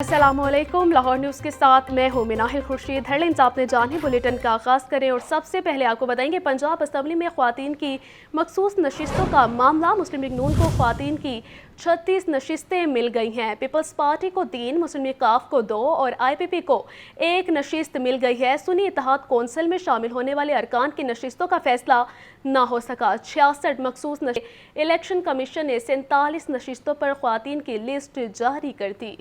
अस्सलामुअलैकुम। लाहौर न्यूज़ के साथ मैं हूँ मिनाहिल खुर्शीद। हेडलाइंस आपने जानी, बुलेटिन का आगाज़ करें और सबसे पहले आपको बताएंगे पंजाब असम्बली में ख्वातीन की मखसूस नशिस्तों का मामला। मुस्लिम लीग नून को ख्वातीन की 36 नशिस्तें मिल गई हैं। पीपल्स पार्टी को 3, मुस्लिम लीग काफ को 2 और IPP को 1 नशिस्त मिल गई है। सुन्नी इत्तेहाद कौंसिल में शामिल होने वाले अरकान की नशिस्तों का फैसला ना हो सका। 66 मखसूस नशिस्त। इलेक्शन कमीशन ने 47 नशिस्तों पर ख्वातीन की लिस्ट जारी कर दी।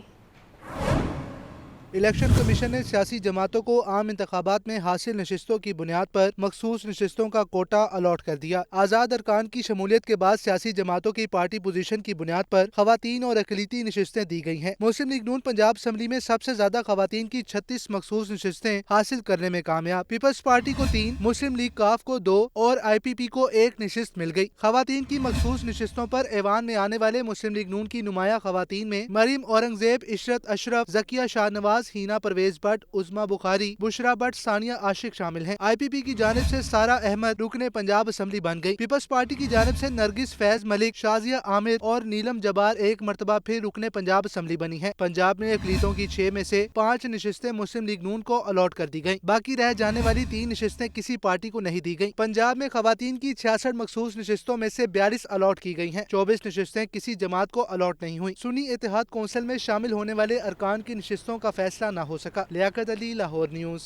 इलेक्शन कमीशन ने सियासी जमातों को आम इंतखाबात में हासिल नशिस्तों की बुनियाद पर मखसूस नशिस्तों का कोटा अलॉट कर दिया। आज़ाद अरकान की शमूलियत के बाद सियासी जमातों की पार्टी पोजीशन की बुनियाद पर खवातीन और अकलीती नशिस्तें दी गई हैं। मुस्लिम लीग नून पंजाब असम्बली में सबसे ज्यादा खवातीन की 36 मखसूस नशिस्तें हासिल करने में कामयाब। पीपल्स पार्टी को 3, मुस्लिम लीग काफ को 2 और IPP को 1 नशिस्त मिल गई। खवातीन की मखसूस नशिस्तों पर ऐवान में आने वाले मुस्लिम लीग नून की नुमाया खवातीन में मरीम औरंगजेब, इशरत अशरफ, जकिया शाहनवाज, हीना परवेज भट्ट, उज़मा बुखारी, बुशरा भट्ट, सानिया आशिक शामिल हैं। IPP की जानिब से सारा अहमद रुकने पंजाब असम्बली बन गई। पीपल्स पार्टी की जानिब से नरगिस फैज मलिक, शाजिया आमिर और नीलम जबार एक मरतबा फिर रुकने पंजाब असम्बली बनी है। पंजाब में अकलीतों की 6 में से 5 नशिस्तें मुस्लिम लीग नून को अलॉट कर दी गयी। बाकी रह जाने वाली 3 नशिस्तें किसी पार्टी को नहीं दी गयी। पंजाब में खवातीन की 66 मखसूस नशिस्तों में से 42 अलॉट की गयी हैं। 24 नशिस्तें किसी जमात को अलॉट नहीं हुई। सुन्नी इत्तेहाद कौंसिल में शामिल होने वाले अरकान की नशिस्तों का फैसला न हो सका। लियाकत अली, लाहौर न्यूज़।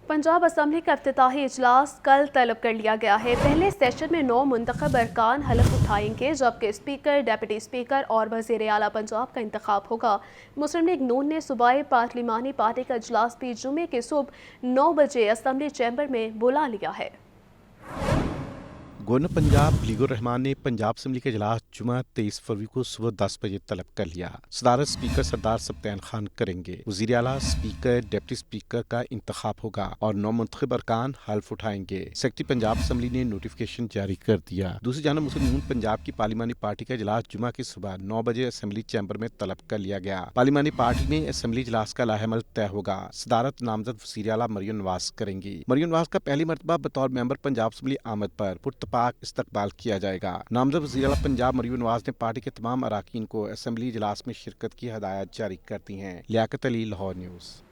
पंजाब असम्बली का इफ्तिताही इजलास कल तलब कर लिया गया है। पहले सेशन में 9 मुंतखब अरकान हलफ उठाएंगे, जबकि स्पीकर, डेप्यूटी स्पीकर और वज़ीर आला पंजाब का इंतखाब होगा। मुस्लिम लीग नून ने सूबाई पार्लिमानी पार्टी का इजलास भी जुमे के सुबह 9 बजे असम्बली चैम्बर में बुला लिया है। गवर्नर पंजाब लीगुर रहमान ने पंजाब असम्बली का इजलास जुमा 23 फरवरी को सुबह 10 बजे तलब कर लिया। सदारत स्पीकर सरदार सब्तैन खान करेंगे। वज़ीर आला, स्पीकर, डिप्टी स्पीकर का इंतखाब होगा और 9 मुंतखब अरकान हल्फ उठाएंगे। सेक्रेटरी पंजाब असम्बली ने नोटिफिकेशन जारी कर दिया। दूसरी जानब मुस्लिम नून पंजाब की पार्लिमानी पार्टी का इजलास जुमा की सुबह 9 बजे असम्बली चैम्बर में तलब कर लिया गया। पार्लिमानी पार्टी में असम्बली इजलास का लाहेमल तय होगा। सदारत नामजद वज़ीर आला मरियम नवाज करेंगी। मरियम नवाज का पहली मरतबा बतौर मेंबर पंजाब असम्बली आमद पर पाक इस्तकबाल किया जाएगा। नामजद वज़ीर आला पंजाब मरियम नवाज ने पार्टी के तमाम अराकीन को असेंबली इजलास में शिरकत की हदायत जारी कर दी हैं। लियाकत अली, लाहौर न्यूज़।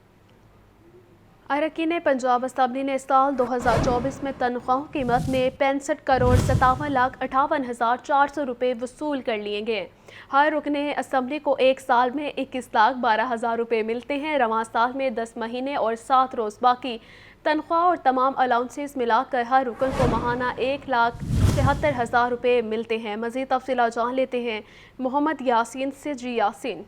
अरकान पंजाब असम्बली ने साल 2024 में तनख्वाहों की मद में 65 करोड़ 57,58,400 रुपये वसूल कर लिए गए। हर रुकने असम्बली को एक साल में 21,12,000 रुपये मिलते हैं। रवां साल में 10 महीने और 7 रोज़ बाकी तनख्वाह और तमाम अलाउंसेस मिलाकर हर रुकन को माहाना 1,73,000 रुपये मिलते हैं। मज़ीद तफसीलात जान लेते हैं मोहम्मद यासीन से। जी यासीन।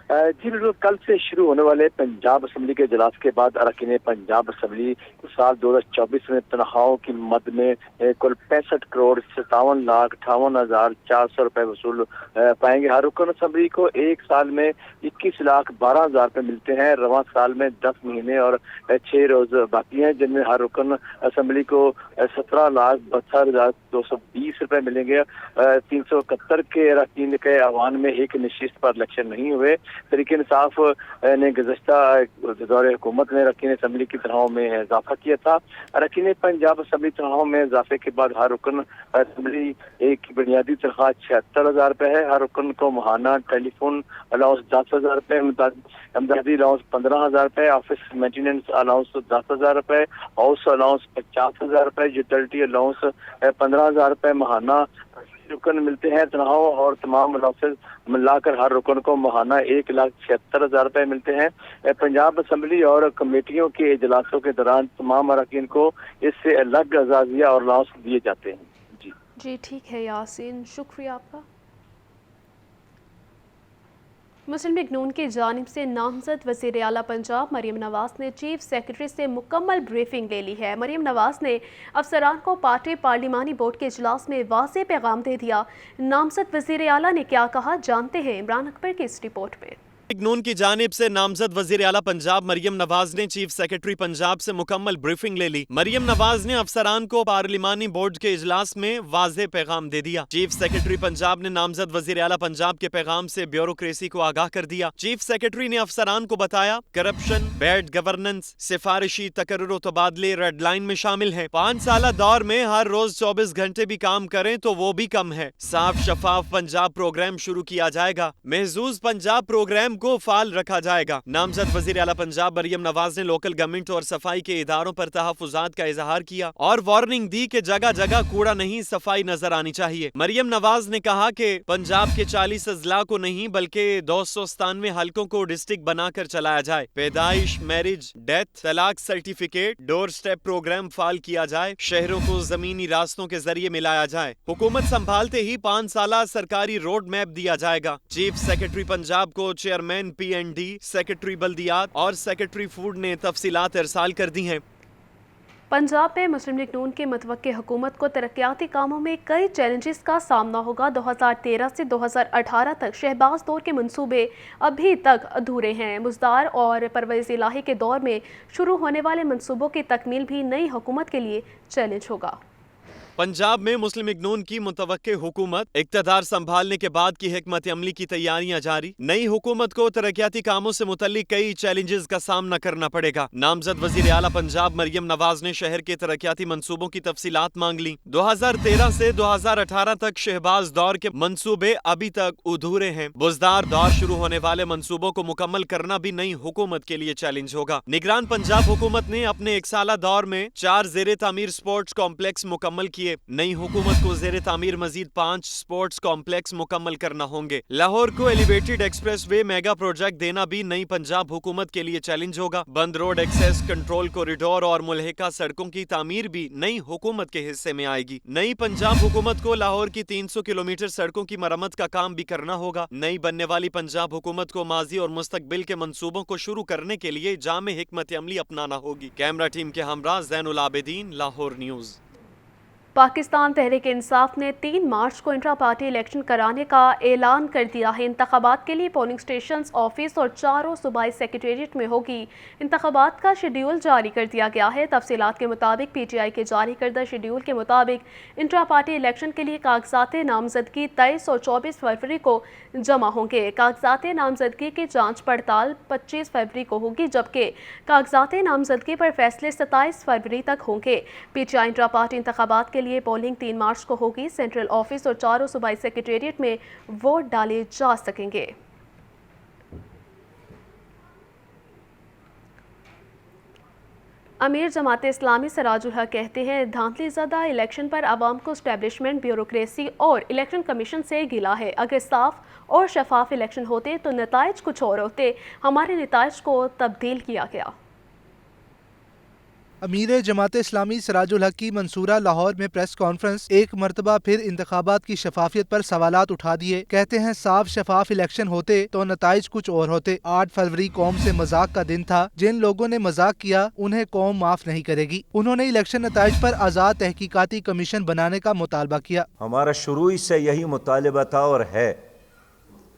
जी बिल्कुल, कल से शुरू होने वाले पंजाब असम्बली के इजलास के बाद अरकान पंजाब असम्बली साल 2024 में तनख्वाहों की मद में कुल 65 करोड़ 57,58,400 रुपए वसूल पाएंगे। हर रुकन असम्बली को एक साल में 21,12,000 रुपए मिलते हैं। रवां साल में 10 महीने और 6 रोज बाकी हैं, जिनमें हर रुकन असम्बली को 17,72,220 रुपए मिलेंगे। 371 के अरकान के अवान में एक नशिस्त पर इलेक्शन नहीं हुए। तरीके इंसाफ ने गुज़श्ता दौरे हुकूमत में अरकान असम्बली की तनख्वाहों में इजाफा किया था। अरकान पंजाब असम्बली तनख्वाहों में इजाफे के बाद हर रुकन असम्बली की बुनियादी तनख्वाह 76,000 रुपए है। हर रुकन को माहाना टेलीफोन अलाउंस 10,000 रुपए, अमदादी अलाउंस 15,000 रुपए, ऑफिस मेंटेनेंस अलाउंस 10,000 रुपए, हाउस अलाउंस 50,000 रुपए, यूटिलिटी अलाउंस 15,000 रुपए माहाना रुकन मिलते हैं। तनख्वाहों और तमाम अलाउंसेस मिलाकर हर रुकन को माहाना 1,76,000 रुपए मिलते हैं। पंजाब असम्बली और कमेटियों के इजलासों के दौरान तमाम अरकान को इससे अलग अजाजिया और अलाउंस दिए जाते हैं। जी ठीक है यासीन, शुक्रिया आपका। मुस्लिम लीग नून की जानिब से नामजद वज़ीर आला पंजाब मरियम नवाज ने चीफ सेक्रेटरी से मुकम्मल ब्रीफिंग ले ली है। मरियम नवाज ने अफसरान को पार्टी पार्लिमानी बोर्ड के इजलास में वाज़ेह पैगाम दे दिया। नामजद वज़ीर आला ने क्या कहा, जानते हैं इमरान अकबर की इस रिपोर्ट में। लीग नून की जानिब से नामजद वज़ीर आला पंजाब मरियम नवाज ने चीफ सेक्रेटरी पंजाब से मुकम्मल ब्रीफिंग ले ली। मरियम नवाज ने अफसरान को पार्लिमानी बोर्ड के इजलास में वाज़ेह पैगाम दे दिया। चीफ सेक्रेटरी पंजाब ने नामजद वज़ीर आला पंजाब के पैगाम से ब्यूरोक्रेसी को आगाह कर दिया। चीफ सेक्रेटरी ने अफसरान को बताया करप्शन, बैड गवर्नेंस, सिफारिशी तकर्रुर तबादले रेड लाइन में शामिल है। 5 साल दौर में हर रोज 24 घंटे भी काम करें तो वो भी कम है। साफ शफाफ पंजाब प्रोग्राम शुरू किया जाएगा। महजूज पंजाब प्रोग्राम प्रोग्राम को फाल रखा जाएगा। नामजद वजीर आला पंजाब मरियम नवाज ने लोकल गवर्नमेंट और सफाई के इदारों पर तहफुजात का इजहार किया और वार्निंग दी कि जगह जगह कूड़ा नहीं सफाई नजर आनी चाहिए। मरियम नवाज ने कहा कि पंजाब के 40 अजला को नहीं बल्कि 297 हलकों को डिस्ट्रिक्ट बनाकर चलाया जाए। पैदाइश, मैरिज, डेथ, तलाक सर्टिफिकेट, डोर स्टेप प्रोग्राम फाल किया जाए। शहरों को जमीनी रास्तों के जरिए मिलाया जाए। हुकूमत संभालते ही 5 साला सरकारी रोड मैप दिया जाएगा। चीफ सेक्रेटरी पंजाब को चेयरमैन PND, सेक्रेटरी बल्दियात और सेक्रेटरी फूड ने तफसीलात इरसाल कर दी हैं। पंजाब में मुस्लिम लीग नून की मुतवक्की हुकूमत को तरक्याती कामों में कई चैलेंजेस का सामना होगा। 2013 से 2018 तक शहबाज दौर के मंसूबे अभी तक अधूरे हैं। मुज़दार और परवेज़ इलाही के दौर में शुरू होने वाले मंसूबों की तकमील भी नई हुकूमत के लिए चैलेंज होगा। पंजाब में मुस्लिम लीग नून की मुतवक्के हुकूमत इक़्तिदार संभालने के बाद की हिकमत अमली की तैयारियां जारी। नई हुकूमत को तरक्याती कामों से मुतल्लिक कई चैलेंजेस का सामना करना पड़ेगा। नामजद वज़ीर आला पंजाब मरियम नवाज ने शहर के तरक्याती मंसूबों की तफसीलात मांग ली। 2013 से 2018 तक शहबाज दौर के मंसूबे अभी तक अधूरे हैं। बुज़दार दौर शुरू होने वाले मंसूबों को मुकम्मल करना भी नई हुकूमत के लिए चैलेंज होगा। निगरान पंजाब हुकूमत ने अपने 1 साला दौर में 4 ज़ेरे तामीर स्पोर्ट्स कॉम्प्लेक्स मुकम्मल किए। नई हुकूमत को ज़ेरे तामीर मजीद 5 स्पोर्ट्स कॉम्प्लेक्स मुकम्मल करना होंगे। लाहौर को elevated express way mega project देना भी नई पंजाब हुकूमत के लिए चैलेंज होगा। बंद रोड एक्सेस कंट्रोल कॉरिडोर और मुल्हिका सड़कों की तामीर भी नई हुकूमत के हिस्से में आएगी। नई पंजाब हुकूमत को लाहौर की 300 किलोमीटर सड़कों की मरम्मत का काम भी करना होगा। नई बनने वाली पंजाब हुकूमत को माजी और मुस्तकबिल के मंसूबों को शुरू करने के लिए जामे हिकमत अमली अपनाना होगी। कैमरा टीम के हमरा ज़ैनुल आबिदीन, लाहौर न्यूज़। पाकिस्तान तहरीक इंसाफ ने 3 मार्च को इंट्रा पार्टी इलेक्शन कराने का ऐलान कर दिया है। इंतखाबात के लिए पोलिंग स्टेशन, ऑफिस और चारों सूबाई सेक्रेटेरिएट में होगी। इंतखाबात का शेड्यूल जारी कर दिया गया है। तफसीलात के मुताबिक PTI के जारी करदा शेड्यूल के मुताबिक इंट्रा पार्टी इलेक्शन के लिए कागजात नामजदगी 23 और 24 फरवरी को जमा होंगे। कागजात नामजदगी की जाँच पड़ताल 25 फरवरी को होगी, जबकि कागजात नामजदगी पर फैसले 27 फरवरी तक होंगे। PTI इंट्रा पार्टी इंतखाबात के लिए पोलिंग 3 मार्च को होगी। सेंट्रल ऑफिस और चारों सूबाई सेक्रेटेरिएट में वोट डाले जा सकेंगे। अमीर जमात इस्लामी सराजुल हक कहते हैं, धांधली ज़दा इलेक्शन पर आवाम को एस्टेब्लिशमेंट, ब्यूरोक्रेसी और इलेक्शन कमीशन से गिला है। अगर साफ और शफाफ इलेक्शन होते तो नताइज कुछ और होते। हमारे नताइज को तब्दील किया गया। अमीर जमात इस्लामी सराजुल हक की मंसूरा लाहौर में प्रेस कॉन्फ्रेंस एक मरतबा फिर इंतखाबात की शफाफियत पर सवालात उठा दिए। कहते हैं साफ शफाफ इलेक्शन होते तो नताइज कुछ और होते। 8 फरवरी कौम से मजाक का दिन था। जिन लोगों ने मजाक किया उन्हें कौम माफ नहीं करेगी। उन्होंने इलेक्शन नताइज पर आज़ाद तहकीकाती कमीशन बनाने का मुतालबा किया। हमारा शुरू से यही मुतालबा था और है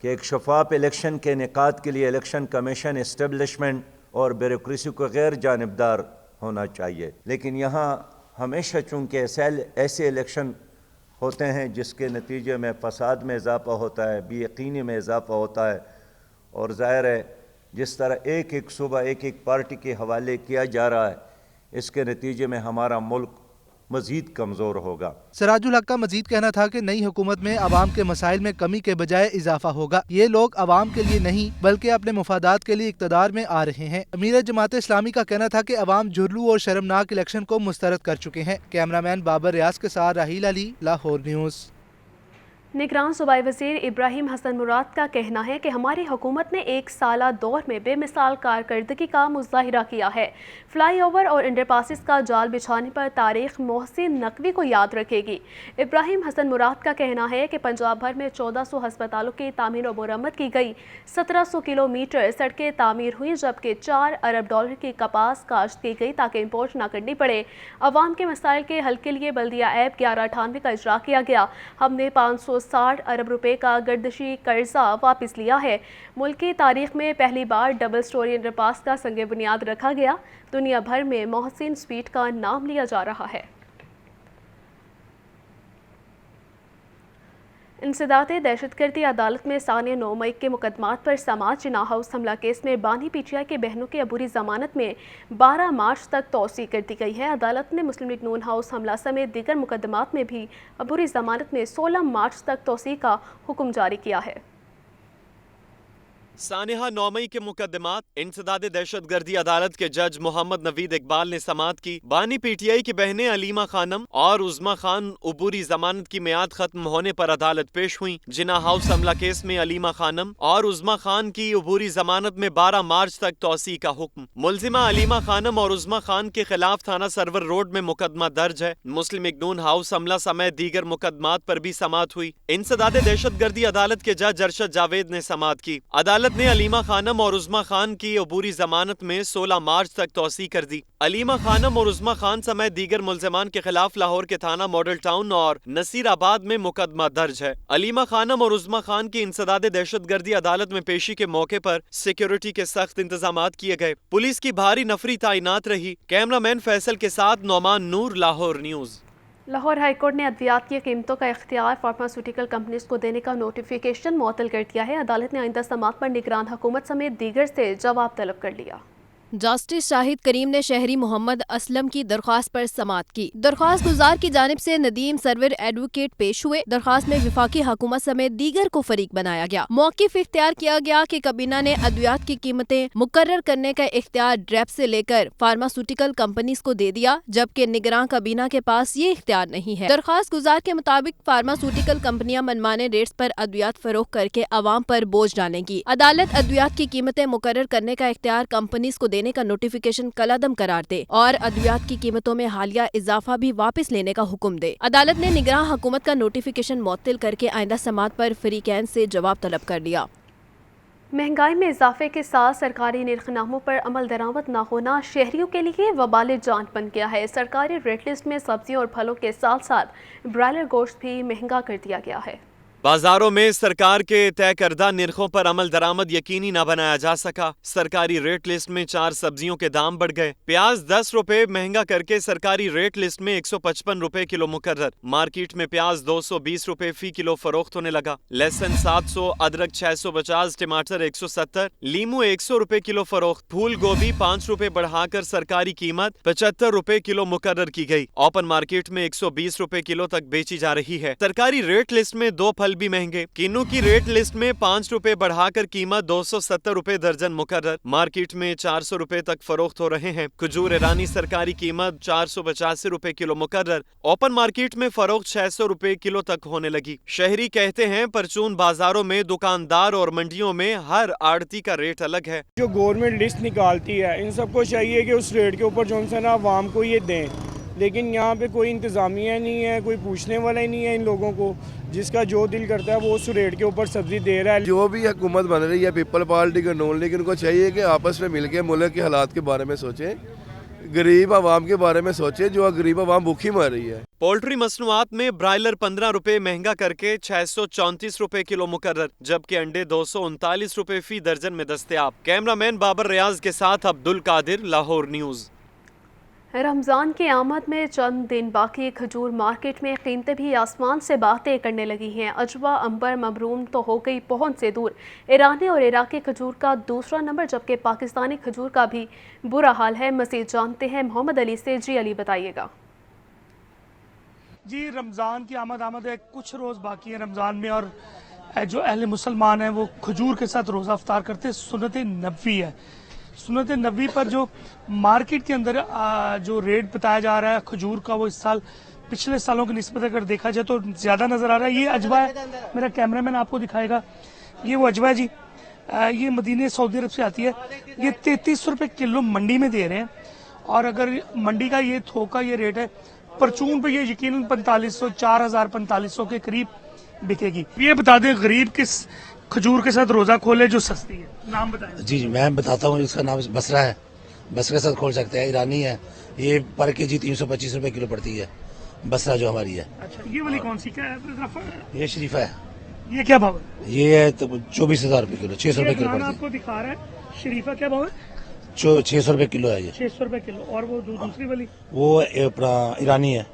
कि एक शफाफ इलेक्शन के इनेकाद के लिए इलेक्शन कमीशन, इस्टेब्लिशमेंट और ब्यूरोक्रेसी को गैर जानिबदार होना चाहिए। लेकिन यहाँ हमेशा चूँकि ऐसे इलेक्शन होते हैं जिसके नतीजे में फसाद में इजाफ़ा होता है, बेयकीनी में इजाफ़ा होता है, और ज़ाहिर है जिस तरह एक एक सूबा एक एक पार्टी के हवाले किया जा रहा है, इसके नतीजे में हमारा मुल्क मजीद कमज़ोर होगा। सराजुल हक का मजीद कहना था कि नई हुकूमत में आवाम के मसाइल में कमी के बजाय इजाफा होगा। ये लोग आवाम के लिए नहीं बल्कि अपने मुफादात के लिए इक़्तिदार में आ रहे हैं। अमीर जमात इस्लामी का कहना था कि आवाम झुर्लू और शर्मनाक इलेक्शन को मुस्तरद कर चुके हैं। कैमरामैन बाबर रियाज के साथ राहील अली, लाहौर न्यूज़। निगरान सूबाई वज़ीर इब्राहिम हसन मुराद का कहना है कि हमारी हुकूमत ने 1 साला दौर में बेमिसाल कारकर्दगी का मुज़ाहिरा किया है। फ्लाई ओवर और अंडरपासिस का जाल बिछाने पर तारीख मोहसिन नकवी को याद रखेगी। इब्राहिम हसन मुराद का कहना है कि पंजाब भर में 1400 हस्पतालों की तामीर और मुरम्मत की गई, 1700 किलोमीटर सड़कें तामीर हुई, जबकि 4 अरब डॉलर की कपास काश्त की गई ताकि इम्पोर्ट ना करनी पड़े। अवाम के मसाइल के हल के लिए बल्दिया ऐप 1198 का इजरा किया गया। हमने 560 अरब रुपए का गर्दशी कर्जा वापस लिया है। मुल्क की तारीख में पहली बार डबल स्टोरी अंडरपास का संगे बुनियाद रखा गया। दुनिया भर में मोहसिन स्ट्रीट का नाम लिया जा रहा है। इंसदाते दहशतगर्दी अदालत में सानिया 9 मई के मुकदमात पर समाज जिना हाउस हमला केस में बानी PTI के बहनों की अबूरी जमानत में 12 मार्च तक तौसी कर दी गई है। अदालत ने मुस्लिम लीग नून हाउस हमला समेत दीगर मुकदमात में भी अबूरी जमानत में 16 मार्च तक तौसी का हुक्म जारी किया है। सानिहा 9 मई के मुकदमात। इंसदाद दहशतगर्दी अदालत के जज मोहम्मद नवीद इकबाल ने समाअत की। बानी पीटीआई की बहनें अलीमा खानम और उज़मा खान अबूरी जमानत की मियाद खत्म होने पर अदालत पेश हुई। जिना हाउस हमला केस में अलीमा खानम और उज़मा खान की अबूरी जमानत में 12 मार्च तक तौसी का हुक्म। मुलजिमा अलीमा खानम और उज़मा खान के खिलाफ थाना सरवर रोड में मुकदमा दर्ज है। मुस्लिम इग्नून हाउस हमला समेत दीगर मुकदमात पर भी समाअत हुई। इंसदाद दहशतगर्दी अदालत के जज अरशद जावेद ने समाअत की। अदालत ने अलीमा खानम और उज़मा खान की अबूरी जमानत में 16 मार्च तक तौसी कर दी। अलीमा खानम और उज़मा खान समेत दीगर मुल्ज़िमान के खिलाफ लाहौर के थाना मॉडल टाउन और नसीराबाद में मुकदमा दर्ज है। अलीमा खानम और उज़मा खान की इंसदाद दहशतगर्दी अदालत में पेशी के मौके पर सिक्योरिटी के सख्त इंतजामात किए गए। पुलिस की भारी नफरी तैनात रही। कैमरामैन फैसल के साथ नौमान नूर, लाहौर न्यूज़। लाहौर हाईकोर्ट ने अद्वियात की कीमतों का इख्तियार फार्मास्यूटिकल कंपनीज को देने का नोटिफिकेशन मुअत्तल कर दिया है। अदालत ने आइंदा समाअत पर निगरान हुकूमत समेत दीगर से जवाब तलब कर लिया। जस्टिस शाहिद करीम ने शहरी मोहम्मद असलम की दरख्वास्त पर समाअत की। दरख्वास्त गुजार की जानिब से नदीम सरवर एडवोकेट पेश हुए। दरख्वास्त में विफाकी हुकूमत समेत दीगर को फरीक बनाया गया। मौक़िफ़ इख्तियार किया गया कि काबीना ने अद्वियात की कीमतें मुकर्रर करने का इख्तियार ड्रैप से लेकर फार्मास्यूटिकल कंपनीज को दे दिया, जबकि निगरान काबीना के पास ये इख्तियार नहीं है। दरख्वास्त गुजार के मुताबिक फार्मास्यूटिकल कंपनियां मनमाने रेट्स पर अद्वियात फरोख्त करके अवाम पर बोझ डालेंगी। अदालत अद्वियात की कीमतें मुकर्रर करने का इख्तियार कंपनीज को देने का नोटिफिकेशन कलअदम करार दे और अद्वियात की कीमतों में हालिया इजाफा भी वापस लेने का हुक्म दे। अदालत ने निगरान हुकूमत का नोटिफिकेशन मुअत्तल करके आइंदा समाअत पर फरीकैन से जवाब तलब कर लिया। महंगाई में इजाफे के साथ सरकारी निर्खनामों पर अमल दरामद न होना शहरियों के लिए वबाल जान बन गया है। सरकारी रेट लिस्ट में सब्जियों और फलों के साथ साथ ब्रायलर गोश्त भी महंगा कर दिया गया है। बाजारों में सरकार के तय करदा निर्खों पर अमल दरामद यकीनी न बनाया जा सका। सरकारी रेट लिस्ट में 4 सब्जियों के दाम बढ़ गए। प्याज 10 रुपए महंगा करके सरकारी रेट लिस्ट में 155 रुपए किलो मुकर्रर। मार्केट में प्याज 220 रुपए फी किलो फरोख्त होने लगा। लहसुन 700, अदरक 650, टमाटर 170, लीमू 100 रुपए किलो फरोख्त। फूल गोभी 5 रुपए बढ़ाकर सरकारी कीमत 75 रुपए किलो मुकर्रर की गई। ओपन मार्केट में 120 रुपए किलो तक बेची जा रही है। सरकारी रेट लिस्ट में 2 फल भी महंगे। किन्नू की रेट लिस्ट में 5 रुपए बढ़ाकर कीमत 270 रुपए दर्जन मुकर्रर। मार्केट में 400 रुपए तक फरोख्त हो रहे हैं। खजूर ईरानी सरकारी कीमत 485 रुपए किलो मुकर्रर। ओपन मार्केट में फरोख्त 600 रुपए किलो तक होने लगी। शहरी कहते हैं परचून बाजारों में दुकानदार और मंडियों में हर आड़ती का रेट अलग है। जो गवर्नमेंट लिस्ट निकालती है, इन सबको चाहिए कि उस रेट के ऊपर जो है ना आवाम को ये दें, लेकिन यहाँ पे कोई इंतज़ामिया नहीं है, कोई पूछने वाला ही नहीं है इन लोगों को। जिसका जो दिल करता है वो उस रेट के ऊपर सब्जी दे रहा है। जो भी हुकूमत बन रही है, पीपल पार्टी का नॉन लीग, उनको चाहिए कि आपस में मिलकर मुल्क के हालात के बारे में सोचें, गरीब आवाम के बारे में सोचें, जो गरीब आवाम भूखी मर रही है। पोल्ट्री मसनूआत में ब्रायलर 15 रुपए महंगा करके 634 रुपए किलो मुकर्रर, जबकि अंडे 239 रुपए फी दर्जन में दस्तयाब। कैमरामैन बाबर रियाज के साथ अब्दुल कादिर, लाहौर न्यूज़। रमज़ान की आमद में चंद दिन बाकी खजूर मार्केट में कीमतें भी आसमान से बातें करने लगी हैं। अजवा, अंबर, मबरूम तो हो गई पहुंच से दूर। ईरानी और इराकी खजूर का दूसरा नंबर, जबकि पाकिस्तानी खजूर का भी बुरा हाल है। मज़ीद जानते हैं मोहम्मद अली से। जी अली, बताइएगा। जी, रमज़ान की आमद है, कुछ रोज़ बाकी है रमज़ान में, और जो अहले मुसलमान हैं वो खजूर के साथ रोज़ा अफ्तार करते। सुन्नत नबवी है। सुन्नत नबी पर जो मार्केट के अंदर जो रेट बताया जा रहा है खजूर का, वो इस साल पिछले सालों की निस्बत अगर देखा जाए तो ज़्यादा नज़र आ रहा है। ये अजवा है, मेरा कैमरामैन आपको दिखाएगा। ये वो अजवा है जी, ये मदीने सऊदी अरब से आती है। ये 33 रुपये किलो मंडी में दे रहे हैं, और अगर मंडी का ये थोक का ये रेट है, परचून पे ये यकीनन 4500, 4500 के करीब बिकेगी। ये बता दें गरीब किस खजूर के साथ रोजा खोले जो सस्ती है, नाम बताएं। जी मैं बताता हूँ, इसका नाम बसरा है। बसरा के साथ खोल सकते हैं। ईरानी है, ये पर केजी 325 रुपए किलो पड़ती है। बसरा जो हमारी है। अच्छा, ये वाली कौन सी क्या है? ये शरीफा है। ये क्या भाव है? ये है तो 24,000 रुपए किलो, 600 रुपए किलो पड़ती है। आपको दिखा रहा है शरीफा, क्या भाव है? 600 रुपए किलो है ये। 600 रुपए किलो। और वो दूसरी वाली वो अपना ईरानी है,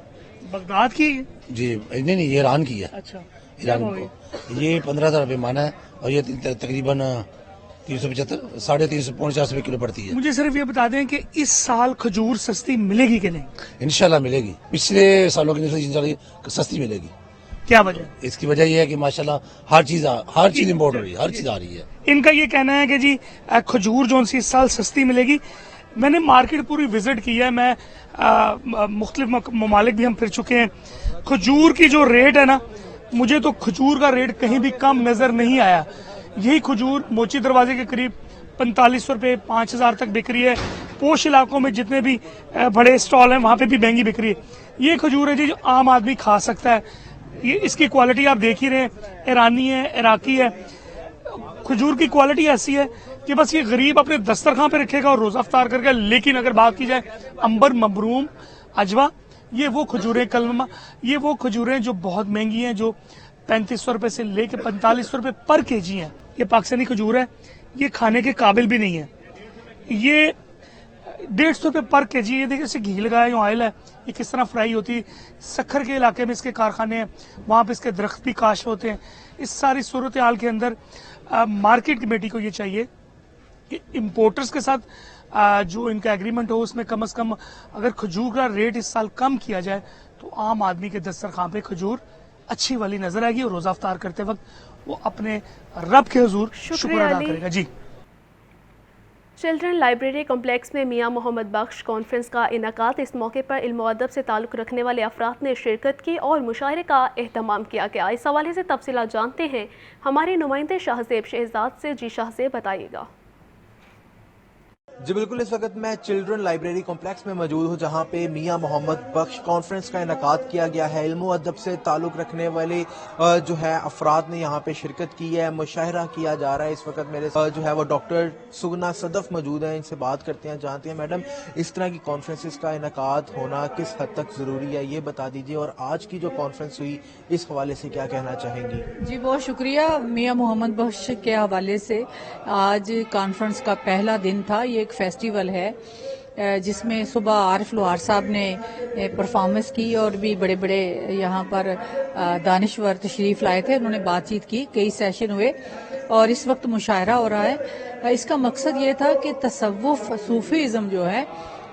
बगदाद की। जी नहीं, ये ईरान की है। अच्छा, ईरान को ये 15,000 रुपए माना है, और ये तकरीबन 375, 350, 450 रुपए किलो पड़ती है। मुझे सिर्फ ये बता दें कि इस साल खजूर सस्ती मिलेगी कि नहीं? इंशाल्लाह मिलेगी। पिछले सालों की इंशाल्लाह सस्ती मिलेगी। क्या वजह? इसकी वजह यह है कि माशाल्लाह हर चीज इम्पोर्ट हो रही है, हर चीज आ रही है। इनका ये कहना है कि जी खजूर जो सी इस साल सस्ती मिलेगी। मैंने मार्केट पूरी विजिट की है, मैं मुख्तलिफ ममालिक भी हम फिर चुके हैं। खजूर की जो रेट है ना, मुझे तो खजूर का रेट कहीं भी कम नजर नहीं आया। यही खजूर मोची दरवाजे के करीब 4500 रुपये 5000 तक बिक रही है। पोश इलाकों में जितने भी बड़े स्टॉल हैं वहां पे भी महंगी बिक रही है। ये खजूर है जी जो आम आदमी खा सकता है। ये इसकी क्वालिटी आप देख ही रहे हैं, ईरानी है, इराकी है। खजूर की क्वालिटी ऐसी है कि बस ये गरीब अपने दस्तरखान पे रखेगा और रोजा अफ्तार करके। लेकिन अगर बात की जाए अंबर, मबरूम, अजवा, ये वो खजूरें, कलमा, ये वो खजूरें जो बहुत महंगी हैं, जो 3500 रुपए से लेके 4500 रुपए पर केजी हैं। ये पाकिस्तानी खजूर है, ये खाने के काबिल भी नहीं है। ये 150 रुपए पर केजी। ये देखिए, इसे घी लगाया, जो ऑयल है, ये किस तरह फ्राई होती है। सखर के इलाके में इसके कारखाने हैं, वहां पे इसके दरख्त भी काश होते हैं। इस सारी सूरत हाल के अंदर मार्केट कमेटी को ये चाहिए कि इम्पोर्टर्स के साथ जो इनका एग्रीमेंट हो, उसमें कम से कम अगर खजूर का रेट इस साल कम किया जाए तो आम आदमी के दस्तरखान पे खजूर अच्छी वाली नजर आएगी और रोजा अफ्तार करते वक्त वो अपने रब के हुजूर शुक्र अदा करेगा। जी। चिल्ड्रन लाइब्रेरी कॉम्प्लेक्स में मियां मोहम्मद बख्श कॉन्फ्रेंस का इनकाद। इस मौके पर इल्म व अदब से ताल्लुक़ रखने वाले अफराद ने शिरकत की और मुशायरे का एहतमाम किया गया। इस हवाले से तफसीलात जानते हैं हमारे नुमाइंदे शाहज़ेब शहजाद से। जी शाहज़ेब, बताइएगा। जी बिल्कुल, इस वक्त मैं चिल्ड्रन लाइब्रेरी कॉम्प्लेक्स में मौजूद हूँ, जहाँ पे मियां मोहम्मद बख्श कॉन्फ्रेंस का इनकाद किया गया है। इल्म व अदब से ताल्लुक़ रखने वाले जो है अफराद ने यहाँ पे शिरकत की है, मुशायरा किया जा रहा है। इस वक्त मेरे जो है वो डॉक्टर सुगना सदफ मौजूद हैं, इनसे बात करते हैं, जानते हैं मैडम इस तरह की कॉन्फ्रेंसेस का इनकाद होना किस हद तक ज़रूरी है, ये बता दीजिए। और आज की जो कॉन्फ्रेंस हुई इस हवाले से क्या कहना चाहेंगी? जी बहुत शुक्रिया। मियां मोहम्मद बख्श के हवाले से आज कॉन्फ्रेंस का पहला दिन था। ये एक फेस्टिवल है जिसमें सुबह आरिफ लोहार साहब ने परफॉर्मेंस की और भी बड़े बड़े यहाँ पर दानिश्वर तशरीफ लाए थे, उन्होंने बातचीत की, कई सेशन हुए और इस वक्त मुशायरा हो रहा है। इसका मकसद ये था कि तसव्वुफ सूफीज़म जो है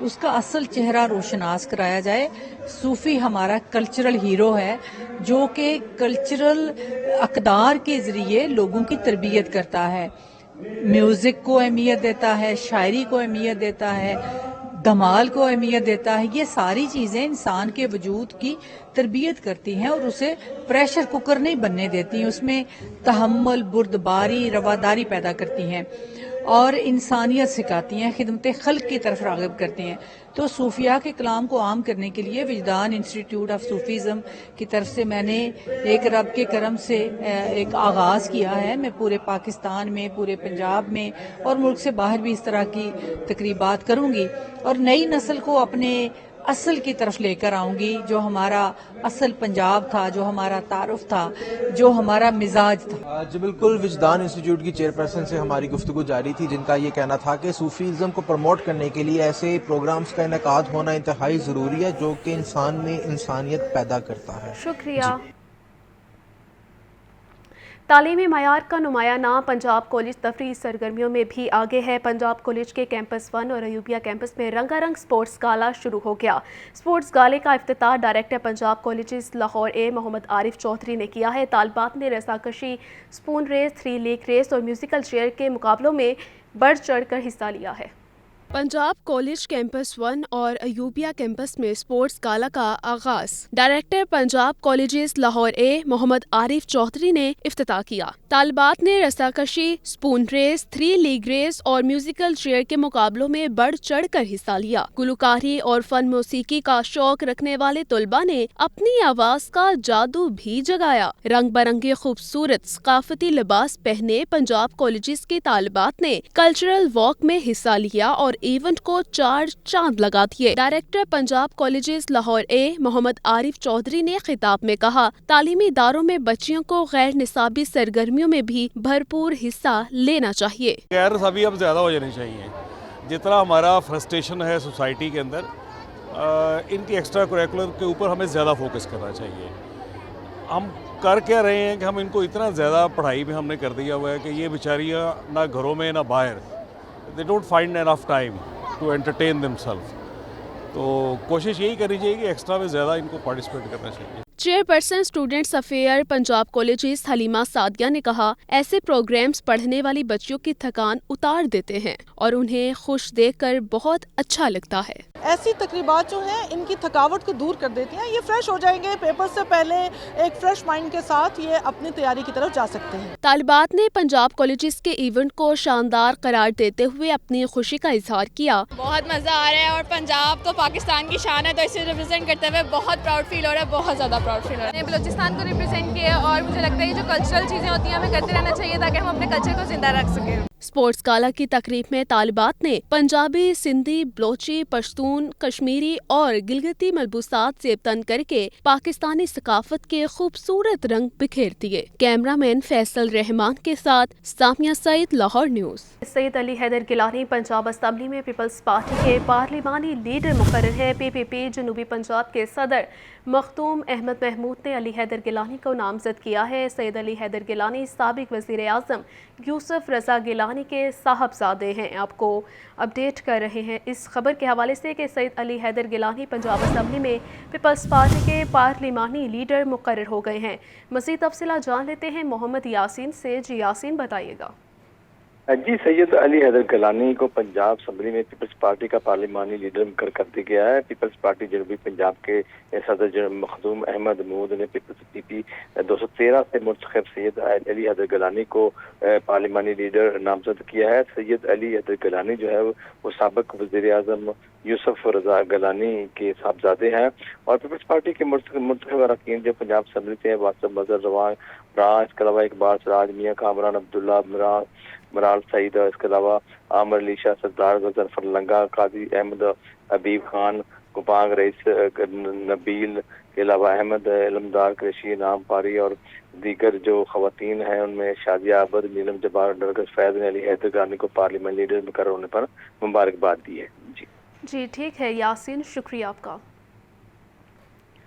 उसका असल चेहरा रोशनास कराया जाए। सूफी हमारा कल्चरल हीरो है जो कि कल्चरल अक़दार के ज़रिए लोगों की तरबियत करता है, म्यूजिक को अहमियत देता है, शायरी को अहमियत देता है, धमाल को अहमियत देता है। ये सारी चीजें इंसान के वजूद की तरबियत करती हैं और उसे प्रेशर कुकर नहीं बनने देती, उसमें तहम्मुल, बुर्दबारी, रवादारी पैदा करती हैं और इंसानियत सिखाती हैं, खिदमत खल्क की तरफ राग़िब करती हैं। तो सूफिया के कलाम को आम करने के लिए विजदान इंस्टीट्यूट ऑफ सूफीज़म की तरफ से मैंने एक रब के करम से एक आगाज़ किया है। मैं पूरे पाकिस्तान में, पूरे पंजाब में और मुल्क से बाहर भी इस तरह की तकरीबात करूंगी और नई नस्ल को अपने असल की तरफ लेकर आऊंगी, जो हमारा असल पंजाब था, जो हमारा तारुफ था, जो हमारा मिजाज था। जी बिल्कुल, विजदान इंस्टीट्यूट की चेयरपर्सन से हमारी गुफ्तगू जारी थी, जिनका ये कहना था कि सूफीज़म को प्रमोट करने के लिए ऐसे प्रोग्राम्स का इनकाद होना इंतहाई ज़रूरी है जो कि इंसान में इंसानियत पैदा करता है। शुक्रिया। तालीमी मयार का नुमाया नाम पंजाब कॉलेज तफरीही सरगर्मियों में भी आगे है। पंजाब कॉलेज के कैंपस 1 और अयूबिया कैंपस में रंगारंग स्पोर्ट्स गाला शुरू हो गया। स्पोर्ट्स गाले का इफ्तिताह डायरेक्टर पंजाब कॉलेजेस लाहौर ए मोहम्मद आरिफ चौधरी ने किया है। तालबात ने रस्साकशी, स्पून रेस, 3 लीग रेस और म्यूजिकल चेयर के मुकाबलों में बढ़ चढ़ कर हिस्सा लिया है। पंजाब कॉलेज कैंपस 1 और अयूबिया कैंपस में स्पोर्ट्स गाला का आगाज डायरेक्टर पंजाब कॉलेजेस लाहौर ए मोहम्मद आरिफ चौधरी ने इफ्तिताह किया। तालिबात ने रस्साकशी, स्पून रेस, 3 लीग रेस और म्यूजिकल चेयर के मुकाबलों में बढ़ चढ़ कर हिस्सा लिया। गुलकारी और फन मौसीकी का शौक रखने वाले तलबा ने अपनी आवाज का जादू भी जगाया। रंग बिरंगे खूबसूरत सकाफती लिबास पहने पंजाब कॉलेजेस के तालिबात ने कल्चरल वॉक में हिस्सा लिया और इवेंट को 4 चांद लगा दिए। डायरेक्टर पंजाब कॉलेजेस लाहौर ए मोहम्मद आरिफ चौधरी ने खिताब में कहा, तालीमी इदारों में बच्चियों को गैर निसाबी सरगर्मियों में भी भरपूर हिस्सा लेना चाहिए। गैर निसाबी अब ज़्यादा हो जानी चाहिए। जितना हमारा फ्रस्ट्रेशन है सोसाइटी के अंदर, इनकी एक्स्ट्रा करिकुलर के ऊपर हमें ज़्यादा फोकस करना चाहिए। हम कर क्या रहे हैं कि हम इनको इतना ज़्यादा पढ़ाई में हमने कर दिया हुआ है कि ये बेचारियाँ ना घरों में ना बाहर, they don't find enough time to entertain themselves। तो कोशिश यही करनी चाहिए कि एक्स्ट्रा में ज़्यादा इनको पार्टिसिपेट करना चाहिए। Chairperson students affair Punjab colleges Halima Sadia ने कहा, ऐसे प्रोग्राम्स पढ़ने वाली बच्चियों की थकान उतार देते हैं और उन्हें खुश देखकर बहुत अच्छा लगता है। ऐसी तकरीबात जो हैं इनकी थकावट को दूर कर देती हैं, ये फ्रेश हो जाएंगे, पेपर से पहले एक फ्रेश माइंड के साथ ये अपनी तैयारी की तरफ जा सकते हैं। तालिबात ने पंजाब कॉलेजेस के इवेंट को शानदार करार देते हुए अपनी खुशी का इजहार किया। बहुत मज़ा आ रहा है और पंजाब तो पाकिस्तान की शान है, तो इसे रिप्रेजेंट करते हुए बहुत प्राउड फील हो रहा है, बहुत ज़्यादा प्राउड फील हो रहा है। बलूचिस्तान को रिप्रेजेंट किया और मुझे लगता है ये जो कल्चरल चीज़ें होती हैं हमें करते रहना चाहिए ताकि हम अपने कल्चर को जिंदा रख सकें। स्पोर्ट्स गाला की तकरीब में तालिबात ने पंजाबी, सिंधी, बलोची, पश्तून, कश्मीरी और गिलगिती मलबूसात ज़ेब तन करके पाकिस्तानी सकाफत के खूबसूरत रंग बिखेर दिए। कैमरामैन फैसल रहमान के साथ सामिया सईद, लाहौर न्यूज़। सैयद अली हैदर गिलानी पंजाब असम्बली में पीपल्स पार्टी के पार्लिमानी लीडर मुकर्रर है। PPP जनूबी पंजाब के सदर मखदूम अहमद महमूद ने अली हैदर गिलानी को नामजद किया है। सैयद अली हैदर गिलानी साबिक वज़ीर आज़म यूसुफ रज़ा गिलानी के साहबजादे हैं। आपको अपडेट कर रहे हैं इस खबर के हवाले से कि सैयद अली हैदर गिलानी पंजाब असम्बली में पीपल्स पार्टी के पार्लिमानी लीडर मुकर्रर हो गए हैं। मज़ीद तफसीलात जान लेते हैं मोहम्मद यासीन से। जी यासीन, बताइएगा। जी, सैयद अली हैदर गिलानी को पंजाब असम्बली में पीपल्स पार्टी का पार्लिमानी लीडर मुकर्रर कर दिया गया है। पीपल्स पार्टी जनूबी पंजाब के सदर मखदूम अहमद महमूद ने पीपल्स PP 213 से मुंतखब सैयद अली हैदर गिलानी को पार्लिमानी लीडर नामजद किया है। सैयद अली हैदर गिलानी जो है वो साबिक वज़ीर आज़म यूसुफ रज़ा गिलानी के साहबजादे हैं और पीपल्स पार्टी के मुंतखब अरकान जो पंजाब असम्बली से वासिफ मजहर रवान राज, इसके अलावा इकबाल सिराज, मियाँ कामरान अब्दुल्ला, मराल सईद, इसके अलावा आमर अली शाह, सरदार जफर लंगा, काजी अहमद हबीब खान, कुपांग रईस, नबील के अलावा अहमद इलमदार, कृषि नाम पारी और दीगर जो खवातीन हैं उनमें शादिया अबद, नीलम जबार, नरगस फैज ने अली हैदर गिलानी को पार्लियामेंट लीडर मुकर्रर होने पर मुबारकबाद दी है। जी ठीक है यासीन, शुक्रिया आपका।